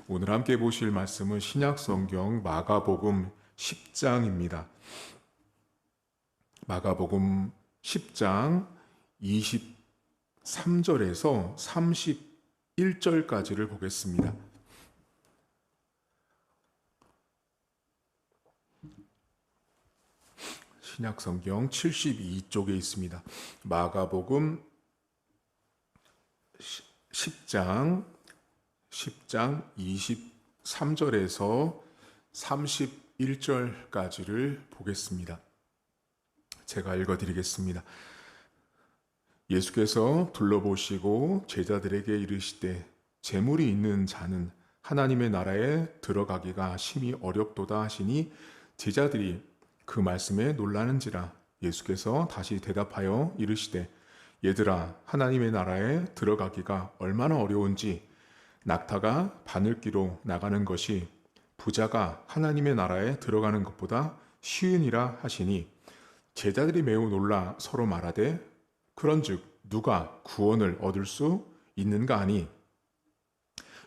오늘 함께 보실 말씀은 신약성경 마가복음 10장입니다. 마가복음 10장 23절에서 31절까지를 보겠습니다. 신약성경 72쪽에 있습니다. 마가복음 10장 23절에서 31절까지를 보겠습니다. 제가 읽어드리겠습니다. 예수께서 둘러보시고 제자들에게 이르시되 재물이 있는 자는 하나님의 나라에 들어가기가 심히 어렵도다 하시니 제자들이 그 말씀에 놀라는지라. 예수께서 다시 대답하여 이르시되 얘들아, 하나님의 나라에 들어가기가 얼마나 어려운지 낙타가 바늘기로 나가는 것이 부자가 하나님의 나라에 들어가는 것보다 쉬우니라 하시니 제자들이 매우 놀라 서로 말하되 그런즉 누가 구원을 얻을 수 있는가 하니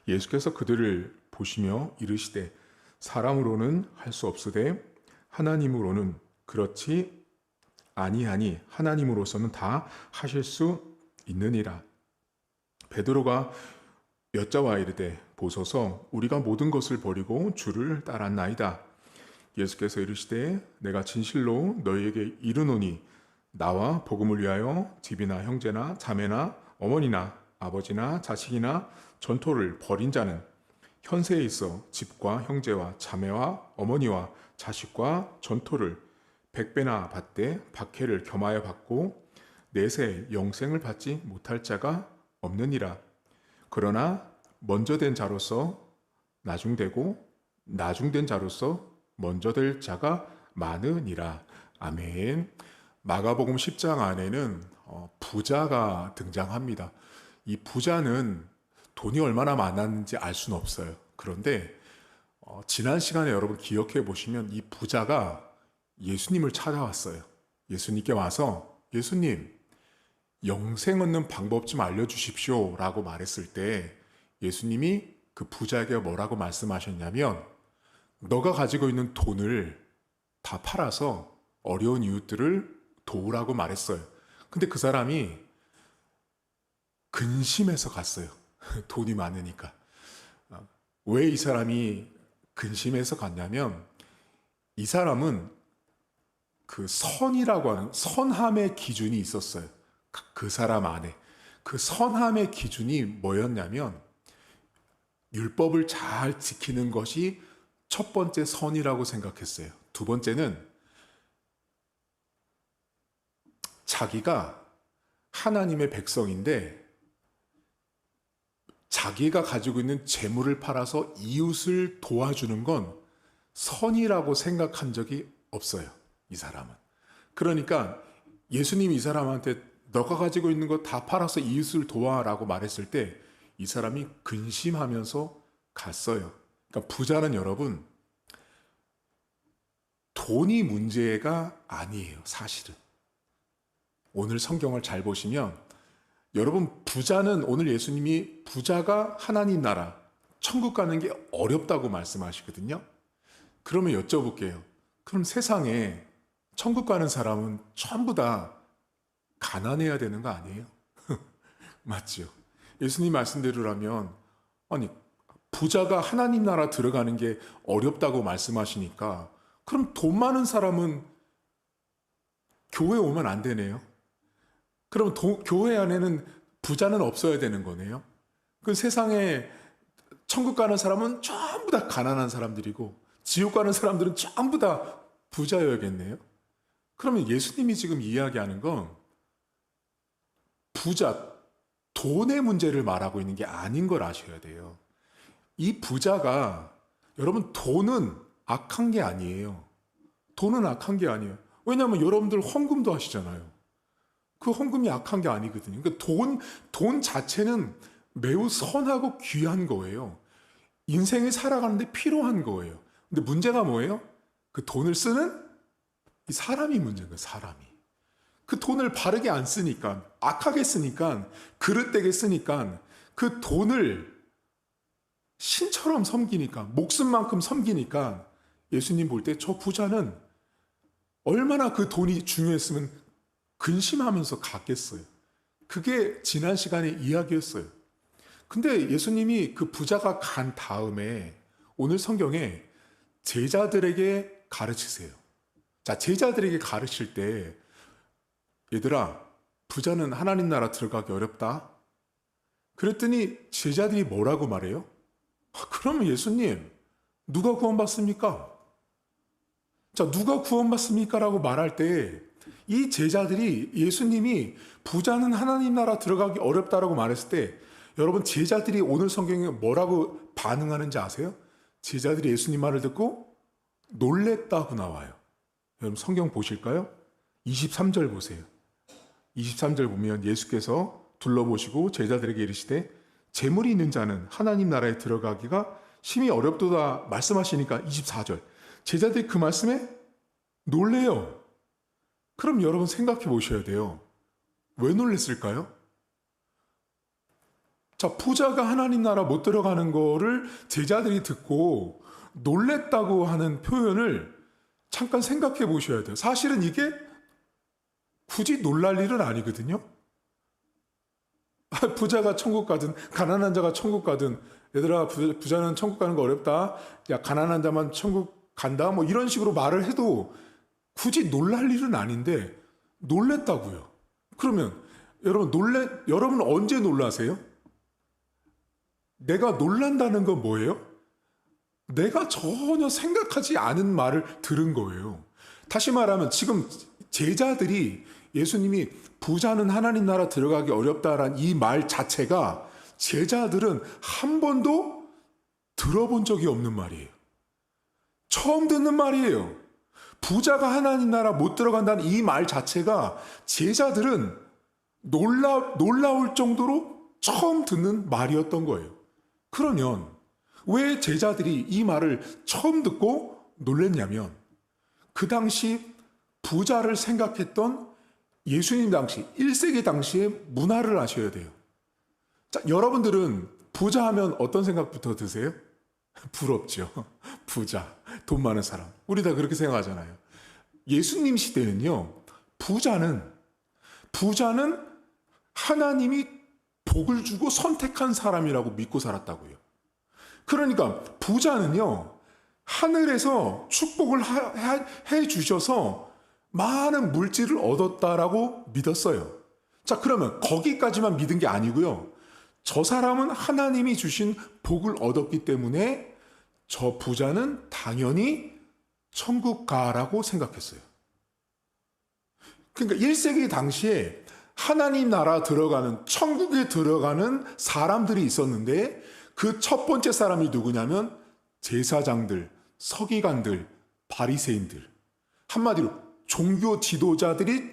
예수께서 그들을 보시며 이르시되 사람으로는 할 수 없으되 하나님으로는 그렇지 아니하니 하나님으로서는 다 하실 수 있느니라. 베드로가 여자와 이르되 보소서 우리가 모든 것을 버리고 주를 따랐나이다. 예수께서 이르시되 내가 진실로 너희에게 이르노니 나와 복음을 위하여 집이나 형제나 자매나 어머니나 아버지나 자식이나 전토를 벌인 자는 현세에 있어 집과 형제와 자매와 어머니와 자식과 전토를 100배나 받되 박해를 겸하여 받고 내세 영생을 받지 못할 자가 없느니라. 그러나 먼저 된 자로서 나중되고 나중된 자로서 먼저 될 자가 많으니라. 아멘. 마가복음 10장 안에는 부자가 등장합니다. 이 부자는 돈이 얼마나 많았는지 알 수는 없어요. 그런데 지난 시간에 여러분 기억해 보시면 이 부자가 예수님을 찾아왔어요. 예수님께 와서 예수님, 영생 얻는 방법 좀 알려주십시오 라고 말했을 때 예수님이 그 부자에게 뭐라고 말씀하셨냐면 너가 가지고 있는 돈을 다 팔아서 어려운 이웃들을 도우라고 말했어요. 근데 그 사람이 근심해서 갔어요. 돈이 많으니까. 왜 이 사람이 근심해서 갔냐면 이 사람은 그 선이라고 하는 선함의 기준이 있었어요. 그 사람 안에. 그 선함의 기준이 뭐였냐면 율법을 잘 지키는 것이 첫 번째 선이라고 생각했어요. 두 번째는 자기가 하나님의 백성인데 자기가 가지고 있는 재물을 팔아서 이웃을 도와주는 건 선이라고 생각한 적이 없어요. 이 사람은. 그러니까 예수님이 이 사람한테 너가 가지고 있는 거 다 팔아서 이웃을 도와라고 말했을 때 이 사람이 근심하면서 갔어요. 그러니까 부자는 여러분 돈이 문제가 아니에요. 사실은. 오늘 성경을 잘 보시면 여러분 부자는 오늘 예수님이 부자가 하나님 나라 천국 가는 게 어렵다고 말씀하시거든요. 그러면 여쭤볼게요. 그럼 세상에 천국 가는 사람은 전부 다 가난해야 되는 거 아니에요? 맞죠? 예수님 말씀대로라면 아니 부자가 하나님 나라 들어가는 게 어렵다고 말씀하시니까 그럼 돈 많은 사람은 교회 오면 안 되네요. 그럼 교회 안에는 부자는 없어야 되는 거네요. 그 세상에 천국 가는 사람은 전부 다 가난한 사람들이고 지옥 가는 사람들은 전부 다 부자여야겠네요. 그러면 예수님이 지금 이야기하는 건 부자, 돈의 문제를 말하고 있는 게 아닌 걸 아셔야 돼요. 이 부자가 여러분 돈은 악한 게 아니에요. 돈은 악한 게 아니에요. 왜냐하면 여러분들 헌금도 하시잖아요. 그 헌금이 악한 게 아니거든요. 그러니까 돈 자체는 매우 선하고 귀한 거예요. 인생을 살아가는데 필요한 거예요. 근데 문제가 뭐예요? 그 돈을 쓰는 이 사람이 문제인 거예요. 사람이. 그 돈을 바르게 안 쓰니까, 악하게 쓰니까, 그릇되게 쓰니까 그 돈을 신처럼 섬기니까, 목숨만큼 섬기니까 예수님 볼 때 저 부자는 얼마나 그 돈이 중요했으면 근심하면서 갔겠어요. 그게 지난 시간의 이야기였어요. 근데 예수님이 그 부자가 간 다음에 오늘 성경에 제자들에게 가르치세요. 자, 제자들에게 가르칠 때 얘들아, 부자는 하나님 나라 들어가기 어렵다. 그랬더니 제자들이 뭐라고 말해요? 그러면 예수님, 누가 구원받습니까? 자, 누가 구원받습니까? 라고 말할 때 이 제자들이 예수님이 부자는 하나님 나라 들어가기 어렵다라고 말했을 때 여러분 제자들이 오늘 성경에 뭐라고 반응하는지 아세요? 제자들이 예수님 말을 듣고 놀랬다고 나와요. 여러분 성경 보실까요? 23절 보세요. 23절 보면 예수께서 둘러보시고 제자들에게 이르시되 재물이 있는 자는 하나님 나라에 들어가기가 심히 어렵도다 말씀하시니까 24절 제자들이 그 말씀에 놀래요. 그럼 여러분 생각해 보셔야 돼요. 왜 놀랬을까요? 자, 부자가 하나님 나라 못 들어가는 거를 제자들이 듣고 놀랬다고 하는 표현을 잠깐 생각해 보셔야 돼요. 사실은 이게 굳이 놀랄 일은 아니거든요. 부자가 천국 가든 가난한 자가 천국 가든 얘들아 부자는 천국 가는 거 어렵다. 야 가난한 자만 천국 간다. 뭐 이런 식으로 말을 해도 굳이 놀랄 일은 아닌데 놀랬다고요. 그러면 여러분 언제 놀라세요? 내가 놀란다는 건 뭐예요? 내가 전혀 생각하지 않은 말을 들은 거예요. 다시 말하면 지금 제자들이 예수님이 부자는 하나님 나라 들어가기 어렵다라는 이 말 자체가 제자들은 한 번도 들어본 적이 없는 말이에요. 처음 듣는 말이에요. 부자가 하나님 나라 못 들어간다는 이 말 자체가 제자들은 놀라울 정도로 처음 듣는 말이었던 거예요. 그러면 왜 제자들이 이 말을 처음 듣고 놀랬냐면 그 당시 부자를 생각했던 예수님 당시 1세기 당시의 문화를 아셔야 돼요. 자, 여러분들은 부자 하면 어떤 생각부터 드세요? 부럽죠. 부자, 돈 많은 사람. 우리 다 그렇게 생각하잖아요. 예수님 시대는요. 부자는 하나님이 복을 주고 선택한 사람이라고 믿고 살았다고요. 그러니까 부자는요. 하늘에서 축복을 해 주셔서 많은 물질을 얻었다라고 믿었어요. 자, 그러면 거기까지만 믿은 게 아니고요. 저 사람은 하나님이 주신 복을 얻었기 때문에 저 부자는 당연히 천국 가라고 생각했어요. 그러니까 1세기 당시에 하나님 나라 들어가는, 천국에 들어가는 사람들이 있었는데 그 첫 번째 사람이 누구냐면 제사장들, 서기관들, 바리새인들. 한마디로 종교 지도자들이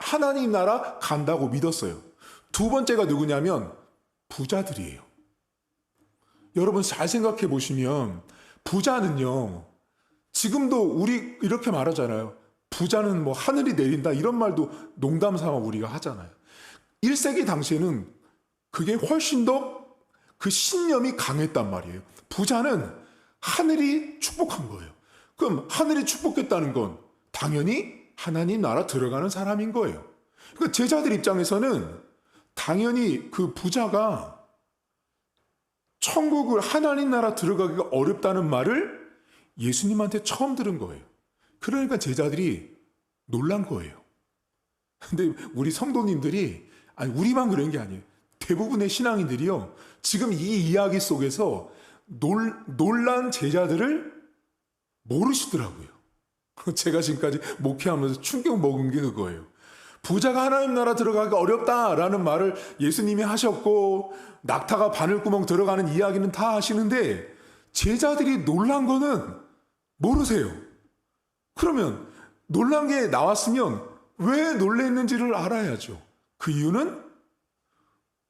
하나님 나라 간다고 믿었어요. 두 번째가 누구냐면 부자들이에요. 여러분 잘 생각해 보시면 부자는요. 지금도 우리 이렇게 말하잖아요. 부자는 뭐 하늘이 내린다 이런 말도 농담 삼아 우리가 하잖아요. 1세기 당시에는 그게 훨씬 더 그 신념이 강했단 말이에요. 부자는 하늘이 축복한 거예요. 그럼 하늘이 축복했다는 건 당연히 하나님 나라 들어가는 사람인 거예요. 그러니까 제자들 입장에서는 당연히 그 부자가 천국을 하나님 나라 들어가기가 어렵다는 말을 예수님한테 처음 들은 거예요. 그러니까 제자들이 놀란 거예요. 근데 우리 성도님들이, 아니, 우리만 그런 게 아니에요. 대부분의 신앙인들이요. 지금 이 이야기 속에서 놀란 제자들을 모르시더라고요. 제가 지금까지 목회하면서 충격 먹은 게 그거예요. 부자가 하나님 나라 들어가기가 어렵다라는 말을 예수님이 하셨고 낙타가 바늘구멍 들어가는 이야기는 다 하시는데 제자들이 놀란 거는 모르세요. 그러면 놀란 게 나왔으면 왜 놀랬는지를 알아야죠. 그 이유는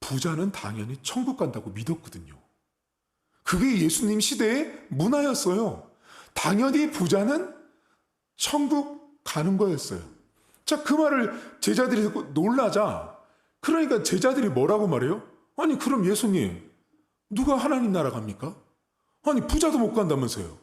부자는 당연히 천국 간다고 믿었거든요. 그게 예수님 시대의 문화였어요. 당연히 부자는 천국 가는 거였어요. 자, 그 말을 제자들이 듣고 놀라자. 그러니까 제자들이 뭐라고 말해요? 아니, 그럼 예수님, 누가 하나님 나라 갑니까? 아니, 부자도 못 간다면서요.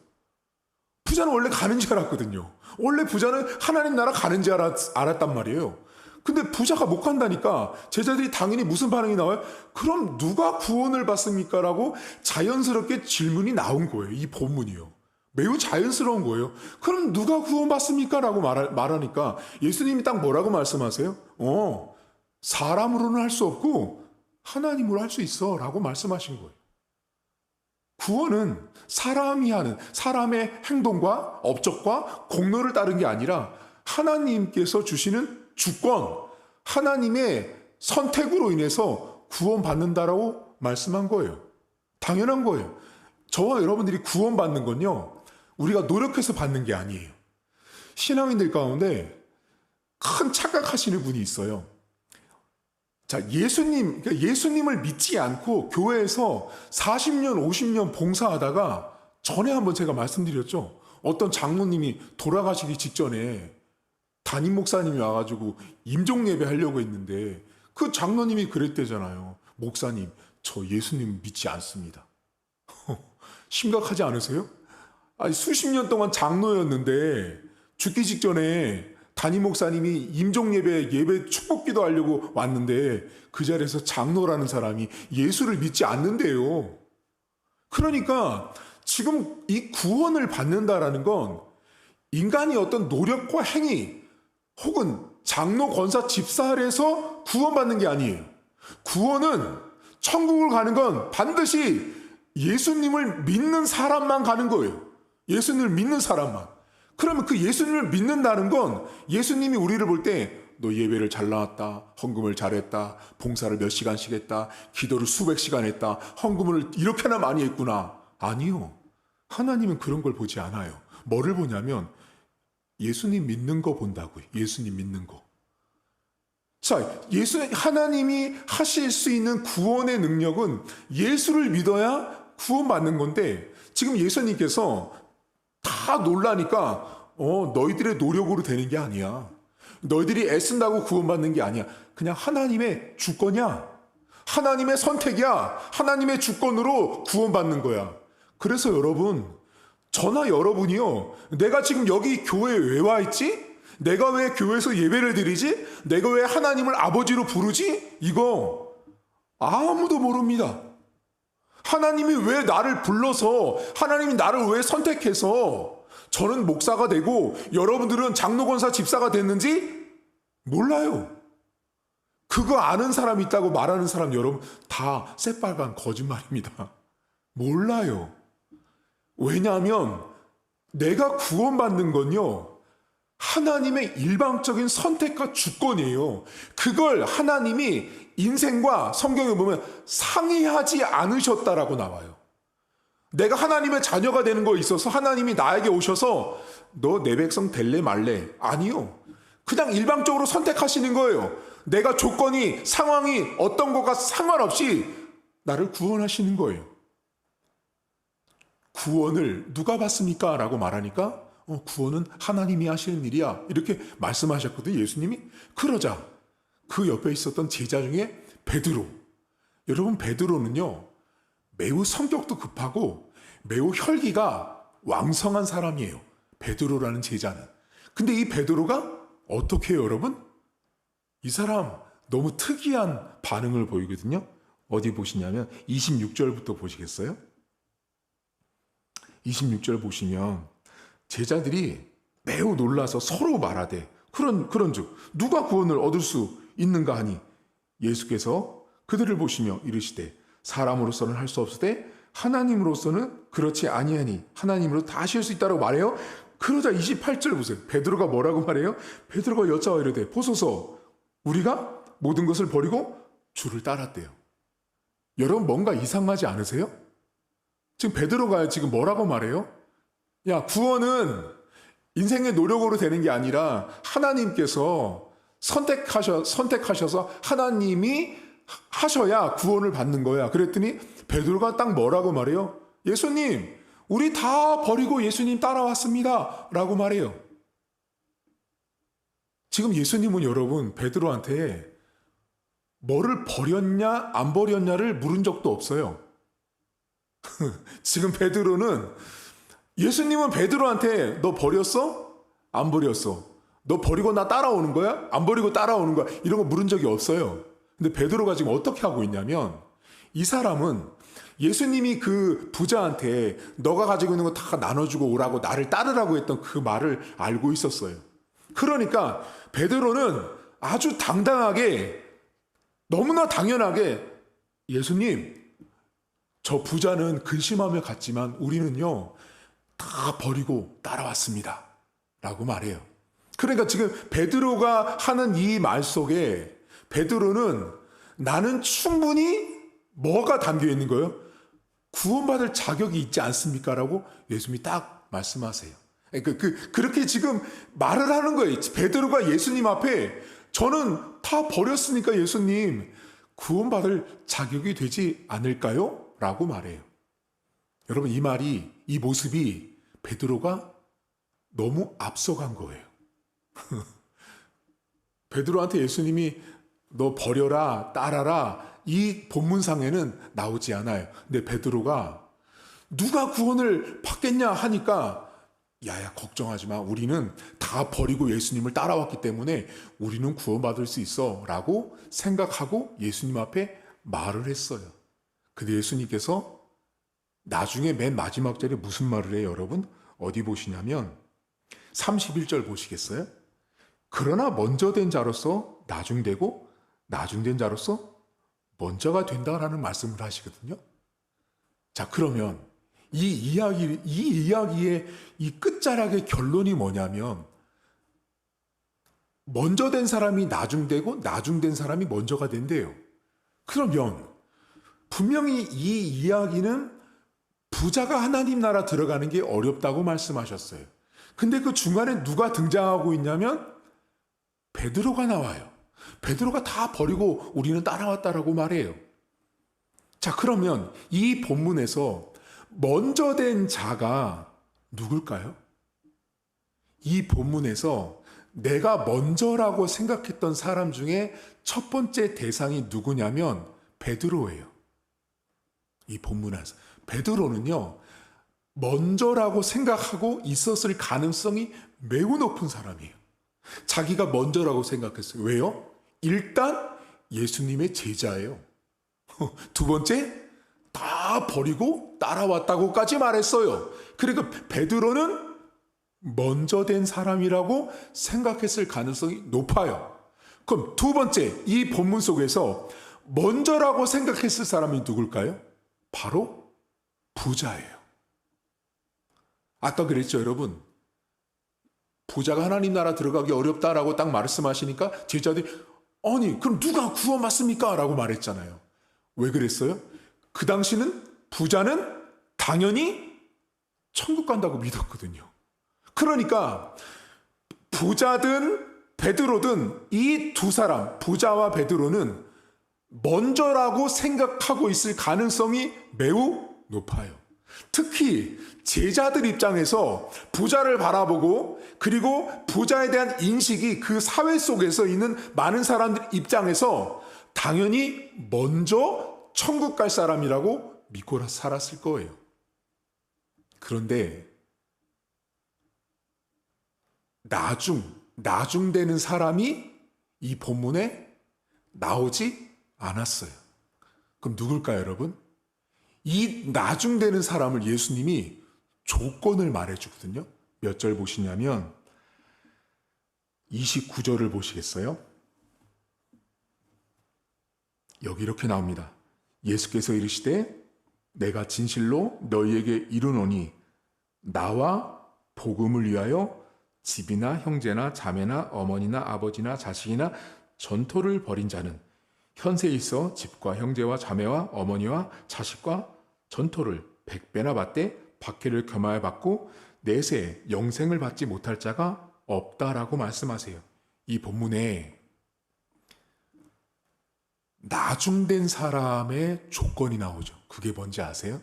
부자는 원래 가는 줄 알았거든요. 원래 부자는 하나님 나라 가는 줄 알았단 말이에요. 근데 부자가 못 간다니까 제자들이 당연히 무슨 반응이 나와요? 그럼 누가 구원을 받습니까? 라고 자연스럽게 질문이 나온 거예요. 이 본문이요. 매우 자연스러운 거예요. 그럼 누가 구원받습니까? 라고 말하니까 예수님이 딱 뭐라고 말씀하세요? 사람으로는 할 수 없고 하나님으로 할 수 있어 라고 말씀하신 거예요. 구원은 사람이 하는 사람의 행동과 업적과 공로를 따른 게 아니라 하나님께서 주시는 주권, 하나님의 선택으로 인해서 구원받는다라고 말씀한 거예요. 당연한 거예요. 저와 여러분들이 구원받는 건요, 우리가 노력해서 받는 게 아니에요. 신앙인들 가운데 큰 착각하시는 분이 있어요. 자, 예수님을 믿지 않고 교회에서 40년, 50년 봉사하다가 전에 한번 제가 말씀드렸죠. 어떤 장로님이 돌아가시기 직전에 담임 목사님이 와가지고 임종 예배 하려고 했는데 그 장로님이 그랬대잖아요. 목사님, 저 예수님 믿지 않습니다. 심각하지 않으세요? 아니, 수십 년 동안 장로였는데 죽기 직전에 담임 목사님이 임종 예배 축복기도 하려고 왔는데 그 자리에서 장로라는 사람이 예수를 믿지 않는데요. 그러니까 지금 이 구원을 받는다라는 건 인간이 어떤 노력과 행위 혹은 장로, 권사, 집사 아래에서 구원받는 게 아니에요. 구원은 천국을 가는 건 반드시 예수님을 믿는 사람만 가는 거예요. 예수님을 믿는 사람만. 그러면 그 예수님을 믿는다는 건 예수님이 우리를 볼 때 너 예배를 잘 나왔다, 헌금을 잘했다, 봉사를 몇 시간씩 했다, 기도를 수백 시간 했다, 헌금을 이렇게나 많이 했구나. 아니요. 하나님은 그런 걸 보지 않아요. 뭐를 보냐면 예수님 믿는 거 본다고요. 예수님 믿는 거. 자, 하나님이 하실 수 있는 구원의 능력은 예수를 믿어야 구원받는 건데 지금 예수님께서 다 놀라니까 너희들의 노력으로 되는 게 아니야. 너희들이 애쓴다고 구원받는 게 아니야. 그냥 하나님의 주권이야. 하나님의 선택이야. 하나님의 주권으로 구원받는 거야. 그래서 여러분, 저나 여러분이요, 내가 지금 여기 교회에 왜 와 있지? 내가 왜 교회에서 예배를 드리지? 내가 왜 하나님을 아버지로 부르지? 이거 아무도 모릅니다. 하나님이 왜 나를 불러서, 하나님이 나를 왜 선택해서 저는 목사가 되고 여러분들은 장로, 권사, 집사가 됐는지 몰라요. 그거 아는 사람 있다고 말하는 사람 여러분 다 새빨간 거짓말입니다. 몰라요. 왜냐하면 내가 구원받는 건요, 하나님의 일방적인 선택과 주권이에요. 그걸 하나님이 인생과 성경에 보면 상의하지 않으셨다라고 나와요. 내가 하나님의 자녀가 되는 거에 있어서 하나님이 나에게 오셔서 너 내 백성 될래 말래? 아니요. 그냥 일방적으로 선택하시는 거예요. 내가 조건이, 상황이 어떤 것과 상관없이 나를 구원하시는 거예요. 구원을 누가 받습니까? 라고 말하니까 구원은 하나님이 하시는 일이야. 이렇게 말씀하셨거든요. 예수님이. 그러자 그 옆에 있었던 제자 중에 베드로. 여러분, 베드로는요, 매우 성격도 급하고 매우 혈기가 왕성한 사람이에요. 베드로라는 제자는. 근데 이 베드로가 어떻게 해요, 여러분? 이 사람 너무 특이한 반응을 보이거든요. 어디 보시냐면 26절부터 보시겠어요? 26절 보시면 제자들이 매우 놀라서 서로 말하되 그런즉 누가 구원을 얻을 수 있는가 하니 예수께서 그들을 보시며 이르시되 사람으로서는 할 수 없으되 하나님으로서는 그렇지 아니하니 하나님으로 다 하실 수 있다고 말해요. 그러자 28절 보세요. 베드로가 뭐라고 말해요? 베드로가 여짜와 이르되 보소서 우리가 모든 것을 버리고 주를 따랐대요. 여러분, 뭔가 이상하지 않으세요? 지금 베드로가 지금 뭐라고 말해요? 야, 구원은 인생의 노력으로 되는 게 아니라 하나님께서 선택하셔서 하나님이 하셔야 구원을 받는 거야. 그랬더니 베드로가 딱 뭐라고 말해요? 예수님, 우리 다 버리고 예수님 따라왔습니다. 라고 말해요. 지금 예수님은 여러분, 베드로한테 뭐를 버렸냐 안 버렸냐를 물은 적도 없어요. 지금 베드로는 예수님은 베드로한테 너 버렸어? 안 버렸어? 너 버리고 나 따라오는 거야? 안 버리고 따라오는 거야? 이런 거 물은 적이 없어요. 근데 베드로가 지금 어떻게 하고 있냐면 이 사람은 예수님이 그 부자한테 너가 가지고 있는 거 다 나눠주고 오라고 나를 따르라고 했던 그 말을 알고 있었어요. 그러니까 베드로는 아주 당당하게 너무나 당연하게 예수님 저 부자는 근심하며 갔지만 우리는요 다 버리고 따라왔습니다 라고 말해요. 그러니까 지금 베드로가 하는 이 말 속에 베드로는 나는 충분히 뭐가 담겨 있는 거예요? 구원받을 자격이 있지 않습니까? 라고 예수님이 딱 말씀하세요. 그렇게 지금 말을 하는 거예요. 베드로가 예수님 앞에 저는 다 버렸으니까 예수님 구원받을 자격이 되지 않을까요? 라고 말해요. 여러분 이 말이 이 모습이 베드로가 너무 앞서간 거예요. 베드로한테 예수님이 너 버려라 따라라 이 본문상에는 나오지 않아요. 근데 베드로가 누가 구원을 받겠냐 하니까 야야 걱정하지 마. 우리는 다 버리고 예수님을 따라왔기 때문에 우리는 구원받을 수 있어 라고 생각하고 예수님 앞에 말을 했어요. 근데 예수님께서 나중에 맨 마지막 절에 무슨 말을 해요 여러분? 어디 보시냐면 31절 보시겠어요? 그러나 먼저 된 자로서 나중되고 나중된 자로서 먼저가 된다라는 말씀을 하시거든요. 자 그러면 이 이야기의 이 끝자락의 결론이 뭐냐면 먼저 된 사람이 나중되고 나중된 사람이 먼저가 된대요. 그러면 분명히 이 이야기는 부자가 하나님 나라 들어가는 게 어렵다고 말씀하셨어요. 근데 그 중간에 누가 등장하고 있냐면 베드로가 나와요. 베드로가 다 버리고 우리는 따라왔다라고 말해요. 자, 그러면 이 본문에서 먼저 된 자가 누굴까요? 이 본문에서 내가 먼저라고 생각했던 사람 중에 첫 번째 대상이 누구냐면 베드로예요. 이 본문에서. 베드로는요, 먼저라고 생각하고 있었을 가능성이 매우 높은 사람이에요. 자기가 먼저라고 생각했어요. 왜요? 일단 예수님의 제자예요. 두 번째, 다 버리고 따라왔다고까지 말했어요. 그러니까 베드로는 먼저 된 사람이라고 생각했을 가능성이 높아요. 그럼 두 번째, 이 본문 속에서 먼저라고 생각했을 사람이 누굴까요? 바로 부자예요. 아까 그랬죠, 여러분. 부자가 하나님 나라 들어가기 어렵다라고 딱 말씀하시니까 제자들이 아니 그럼 누가 구원받습니까? 라고 말했잖아요. 왜 그랬어요? 그 당시는 부자는 당연히 천국 간다고 믿었거든요. 그러니까 부자든 베드로든 이 두 사람, 부자와 베드로는 먼저라고 생각하고 있을 가능성이 매우 높아요. 특히 제자들 입장에서 부자를 바라보고 그리고 부자에 대한 인식이 그 사회 속에서 있는 많은 사람들 입장에서 당연히 먼저 천국 갈 사람이라고 믿고 살았을 거예요. 그런데 나중되는 사람이 이 본문에 나오지 않았어요. 그럼 누굴까요, 여러분? 이 나중되는 사람을 예수님이 조건을 말해주거든요. 몇 절 보시냐면 29절을 보시겠어요? 여기 이렇게 나옵니다. 예수께서 이르시되 내가 진실로 너희에게 이르노니 나와 복음을 위하여 집이나 형제나 자매나 어머니나 아버지나 자식이나 전토를 벌인 자는 현세에 있어 집과 형제와 자매와 어머니와 자식과 전토를 100배나 받되 박해를 겸하여 받고 내세 영생을 받지 못할 자가 없다라고 말씀하세요. 이 본문에 나중된 사람의 조건이 나오죠. 그게 뭔지 아세요?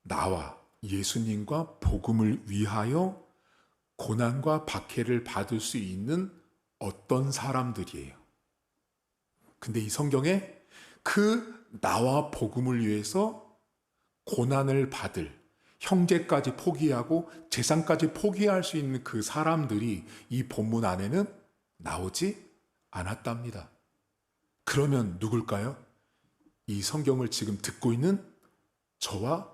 나와 예수님과 복음을 위하여 고난과 박해를 받을 수 있는 어떤 사람들이에요. 근데 이 성경에 그 나와 복음을 위해서 고난을 받을, 형제까지 포기하고 재산까지 포기할 수 있는 그 사람들이 이 본문 안에는 나오지 않았답니다. 그러면 누굴까요? 이 성경을 지금 듣고 있는 저와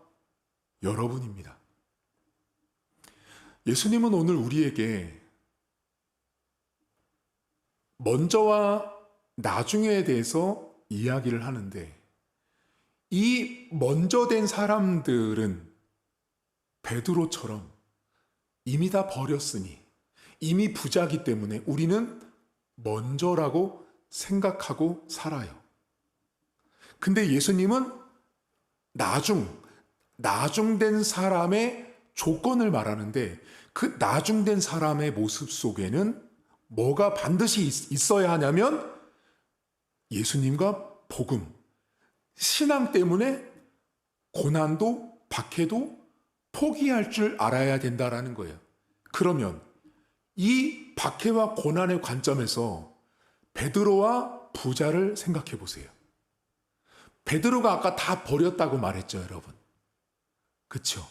여러분입니다. 예수님은 오늘 우리에게 먼저와 나중에 대해서 이야기를 하는데, 이 먼저 된 사람들은 베드로처럼 이미 다 버렸으니, 이미 부자기 때문에 우리는 먼저라고 생각하고 살아요. 근데 예수님은 나중된 사람의 조건을 말하는데, 그 나중된 사람의 모습 속에는 뭐가 반드시 있어야 하냐면 예수님과 복음, 신앙 때문에 고난도 박해도 포기할 줄 알아야 된다라는 거예요. 그러면 이 박해와 고난의 관점에서 베드로와 부자를 생각해 보세요. 베드로가 아까 다 버렸다고 말했죠, 여러분. 그렇죠?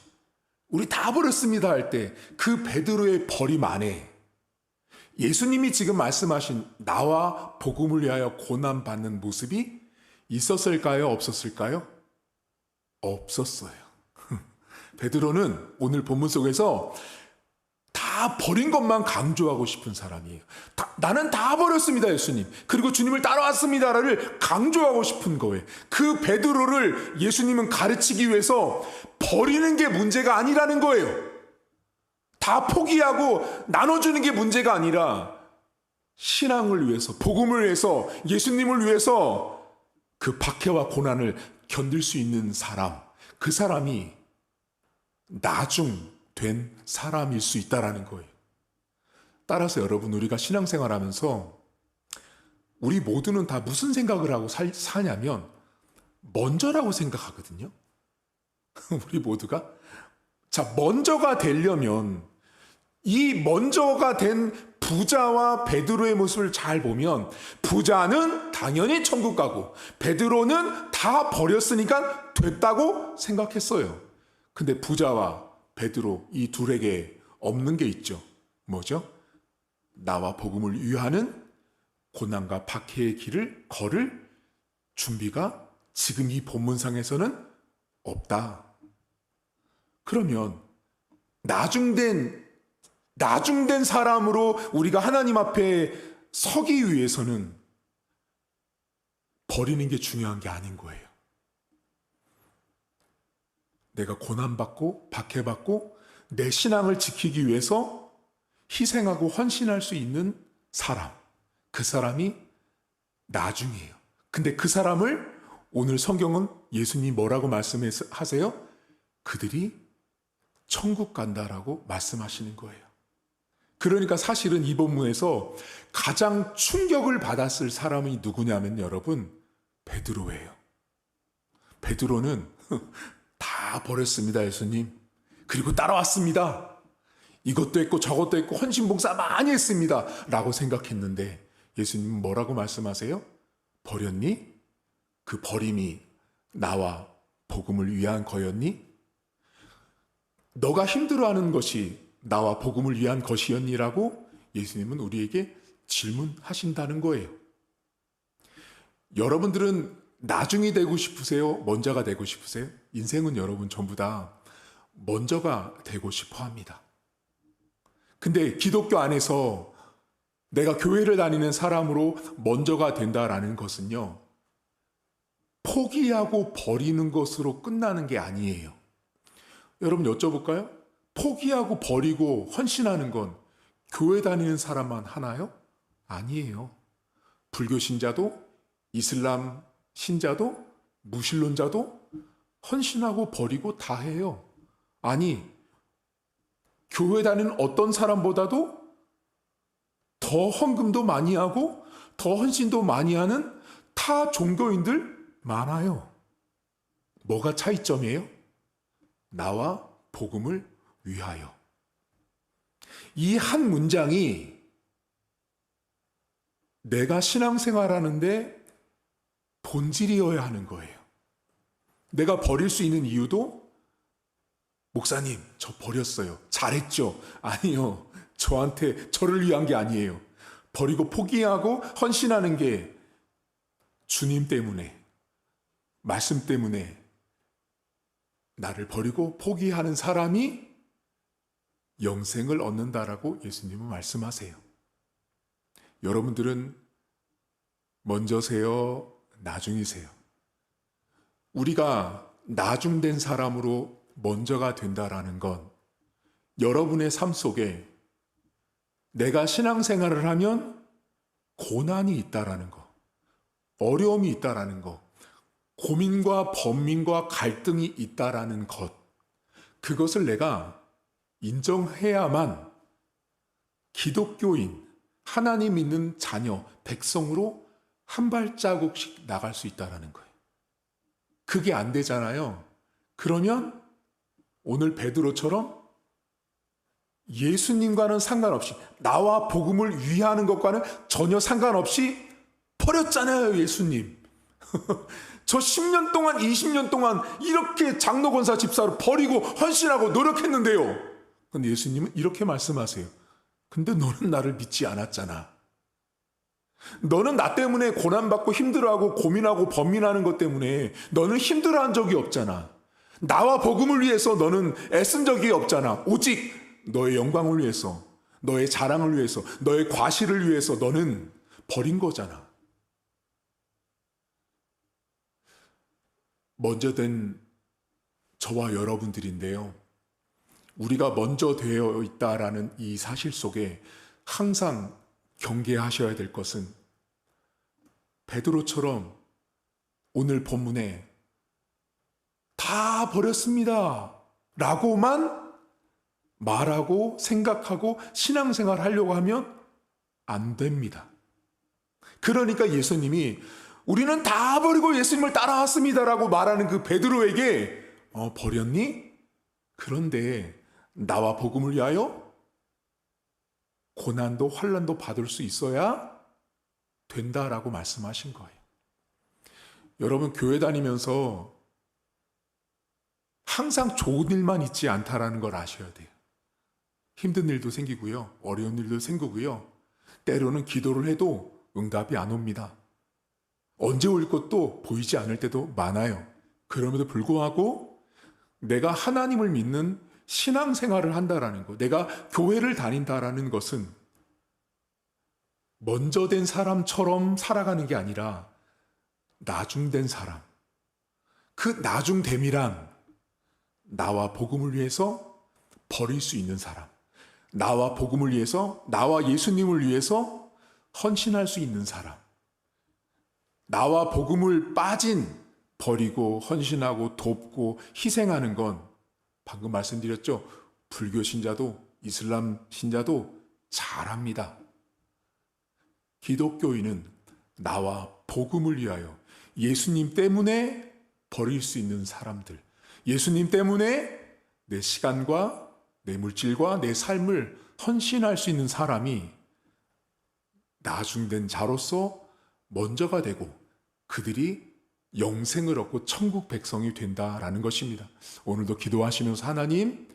우리 다 버렸습니다 할 때 그 베드로의 버림 안에 예수님이 지금 말씀하신 나와 복음을 위하여 고난받는 모습이 있었을까요? 없었을까요? 없었어요. 베드로는 오늘 본문 속에서 다 버린 것만 강조하고 싶은 사람이에요. 나는 다 버렸습니다, 예수님. 그리고 주님을 따라왔습니다를 강조하고 싶은 거예요. 그 베드로를 예수님은 가르치기 위해서 버리는 게 문제가 아니라는 거예요. 다 포기하고 나눠주는 게 문제가 아니라 신앙을 위해서, 복음을 위해서, 예수님을 위해서 그 박해와 고난을 견딜 수 있는 사람, 그 사람이 나중된 사람일 수 있다라는 거예요. 따라서 여러분, 우리가 신앙생활하면서 우리 모두는 다 무슨 생각을 하고 사냐면 먼저라고 생각하거든요. 우리 모두가. 자, 먼저가 되려면 이 먼저가 된 부자와 베드로의 모습을 잘 보면 부자는 당연히 천국 가고 베드로는 다 버렸으니까 됐다고 생각했어요. 근데 부자와 베드로 이 둘에게 없는 게 있죠. 뭐죠? 나와 복음을 위하는 고난과 박해의 길을 걸을 준비가 지금 이 본문상에서는 없다. 그러면 나중된 사람으로 우리가 하나님 앞에 서기 위해서는 버리는 게 중요한 게 아닌 거예요. 내가 고난받고 박해받고 내 신앙을 지키기 위해서 희생하고 헌신할 수 있는 사람, 그 사람이 나중이에요. 근데 그 사람을 오늘 성경은 예수님 뭐라고 말씀하세요? 그들이 천국 간다라고 말씀하시는 거예요. 그러니까 사실은 이 본문에서 가장 충격을 받았을 사람이 누구냐면 여러분, 베드로예요. 베드로는 다 버렸습니다, 예수님. 그리고 따라왔습니다. 이것도 했고 저것도 했고 헌신봉사 많이 했습니다 라고 생각했는데 예수님은 뭐라고 말씀하세요? 버렸니? 그 버림이 나와 복음을 위한 거였니? 너가 힘들어하는 것이 나와 복음을 위한 것이었니라고 예수님은 우리에게 질문하신다는 거예요. 여러분들은 나중이 되고 싶으세요? 먼저가 되고 싶으세요? 인생은 여러분 전부 다 먼저가 되고 싶어 합니다. 근데 기독교 안에서 내가 교회를 다니는 사람으로 먼저가 된다라는 것은요, 포기하고 버리는 것으로 끝나는 게 아니에요. 여러분 여쭤볼까요? 포기하고 버리고 헌신하는 건 교회 다니는 사람만 하나요? 아니에요. 불교 신자도, 이슬람 신자도, 무신론자도 헌신하고 버리고 다 해요. 아니, 교회 다니는 어떤 사람보다도 더 헌금도 많이 하고 더 헌신도 많이 하는 타 종교인들 많아요. 뭐가 차이점이에요? 나와 복음을 위하여. 이 한 문장이 내가 신앙생활하는데 본질이어야 하는 거예요. 내가 버릴 수 있는 이유도 목사님, 저 버렸어요. 잘했죠? 아니요. 저를 위한 게 아니에요. 버리고 포기하고 헌신하는 게 주님 때문에, 말씀 때문에 나를 버리고 포기하는 사람이 영생을 얻는다라고 예수님은 말씀하세요. 여러분들은 먼저세요? 나중이세요? 우리가 나중된 사람으로 먼저가 된다라는 건 여러분의 삶 속에 내가 신앙생활을 하면 고난이 있다라는 거, 어려움이 있다라는 거, 고민과 번민과 갈등이 있다라는 것, 그것을 내가 인정해야만 기독교인, 하나님 믿는 자녀, 백성으로 한 발자국씩 나갈 수 있다라는 거예요. 그게 안 되잖아요. 그러면 오늘 베드로처럼 예수님과는 상관없이, 나와 복음을 위하는 것과는 전혀 상관없이 버렸잖아요, 예수님. 저 10년 동안, 20년 동안 이렇게 장로 권사 집사로 버리고 헌신하고 노력했는데요. 근데 예수님은 이렇게 말씀하세요. 근데 너는 나를 믿지 않았잖아. 너는 나 때문에 고난받고 힘들어하고 고민하고 번민하는 것 때문에 너는 힘들어한 적이 없잖아. 나와 복음을 위해서 너는 애쓴 적이 없잖아. 오직 너의 영광을 위해서, 너의 자랑을 위해서, 너의 과실을 위해서 너는 버린 거잖아. 먼저 된 저와 여러분들인데요. 우리가 먼저 되어 있다라는 이 사실 속에 항상 경계하셔야 될 것은 베드로처럼 오늘 본문에 다 버렸습니다 라고만 말하고 생각하고 신앙생활 하려고 하면 안 됩니다. 그러니까 예수님이 우리는 다 버리고 예수님을 따라왔습니다 라고 말하는 그 베드로에게 버렸니? 그런데 나와 복음을 위하여 고난도 환난도 받을 수 있어야 된다라고 말씀하신 거예요. 여러분, 교회 다니면서 항상 좋은 일만 있지 않다라는 걸 아셔야 돼요. 힘든 일도 생기고요. 어려운 일도 생기고요. 때로는 기도를 해도 응답이 안 옵니다. 언제 올 것도 보이지 않을 때도 많아요. 그럼에도 불구하고 내가 하나님을 믿는 신앙생활을 한다라는 것, 내가 교회를 다닌다라는 것은 먼저 된 사람처럼 살아가는 게 아니라 나중된 사람, 그 나중됨이란 나와 복음을 위해서 버릴 수 있는 사람, 나와 복음을 위해서, 나와 예수님을 위해서 헌신할 수 있는 사람, 나와 복음을 빠진, 버리고 헌신하고 돕고 희생하는 건 방금 말씀드렸죠. 불교 신자도 이슬람 신자도 잘합니다. 기독교인은 나와 복음을 위하여 예수님 때문에 버릴 수 있는 사람들, 예수님 때문에 내 시간과 내 물질과 내 삶을 헌신할 수 있는 사람이 나중된 자로서 먼저가 되고 그들이 영생을 얻고 천국 백성이 된다라는 것입니다. 오늘도 기도하시면서 하나님,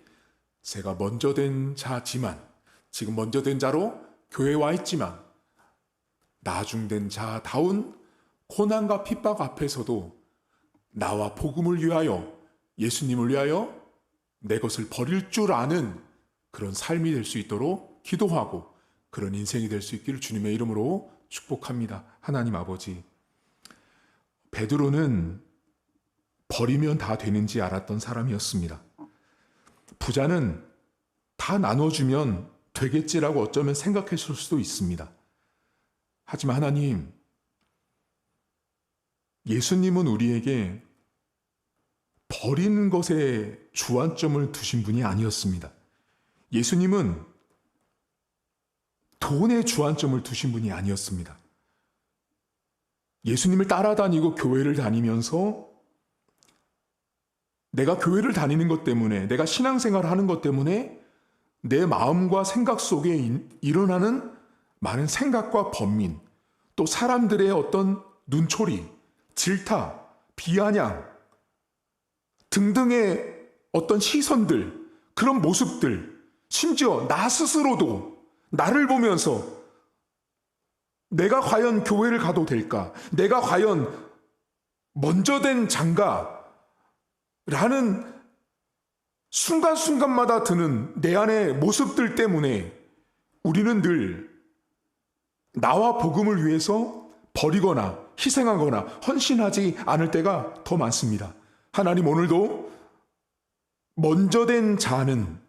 제가 먼저 된 자지만, 지금 먼저 된 자로 교회에 와 있지만 나중된 자다운 고난과 핍박 앞에서도 나와 복음을 위하여, 예수님을 위하여 내 것을 버릴 줄 아는 그런 삶이 될 수 있도록 기도하고 그런 인생이 될 수 있기를 주님의 이름으로 축복합니다. 하나님 아버지, 베드로는 버리면 다 되는지 알았던 사람이었습니다. 부자는 다 나눠주면 되겠지라고 어쩌면 생각했을 수도 있습니다. 하지만 하나님, 예수님은 우리에게 버리는 것에 주안점을 두신 분이 아니었습니다. 예수님은 돈에 주안점을 두신 분이 아니었습니다. 예수님을 따라다니고 교회를 다니면서 내가 교회를 다니는 것 때문에, 내가 신앙생활을 하는 것 때문에 내 마음과 생각 속에 일어나는 많은 생각과 번민, 또 사람들의 어떤 눈초리, 질타, 비아냥, 등등의 어떤 시선들, 그런 모습들, 심지어 나 스스로도 나를 보면서 내가 과연 교회를 가도 될까? 내가 과연 먼저 된 장가? 라는 순간순간마다 드는 내 안의 모습들 때문에 우리는 늘 나와 복음을 위해서 버리거나 희생하거나 헌신하지 않을 때가 더 많습니다. 하나님 오늘도 먼저 된 자는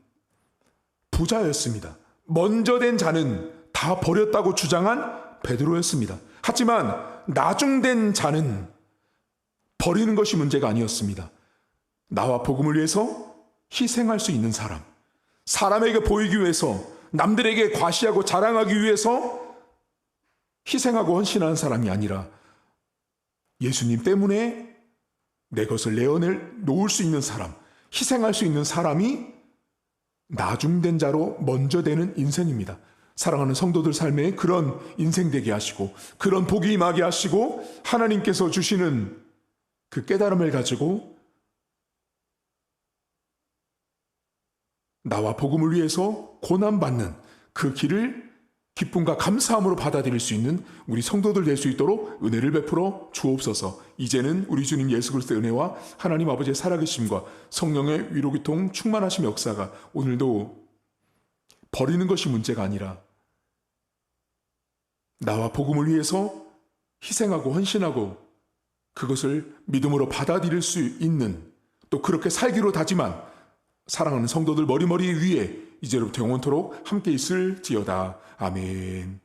부자였습니다. 먼저 된 자는 다 버렸다고 주장한 베드로였습니다. 하지만 나중된 자는 버리는 것이 문제가 아니었습니다. 나와 복음을 위해서 희생할 수 있는 사람, 사람에게 보이기 위해서, 남들에게 과시하고 자랑하기 위해서 희생하고 헌신하는 사람이 아니라 예수님 때문에 내 것을 내어놓을 수 있는 사람, 희생할 수 있는 사람이 나중된 자로 먼저 되는 인생입니다. 사랑하는 성도들 삶에 그런 인생 되게 하시고 그런 복이 임하게 하시고 하나님께서 주시는 그 깨달음을 가지고 나와 복음을 위해서 고난받는 그 길을 기쁨과 감사함으로 받아들일 수 있는 우리 성도들 될 수 있도록 은혜를 베풀어 주옵소서. 이제는 우리 주님 예수 그리스도의 은혜와 하나님 아버지의 살아계심과 성령의 위로기통 충만하심 역사가 오늘도 버리는 것이 문제가 아니라 나와 복음을 위해서 희생하고 헌신하고 그것을 믿음으로 받아들일 수 있는, 또 그렇게 살기로 다짐한 사랑하는 성도들 머리머리 위에 이제로부터 영원토록 함께 있을지어다. 아멘.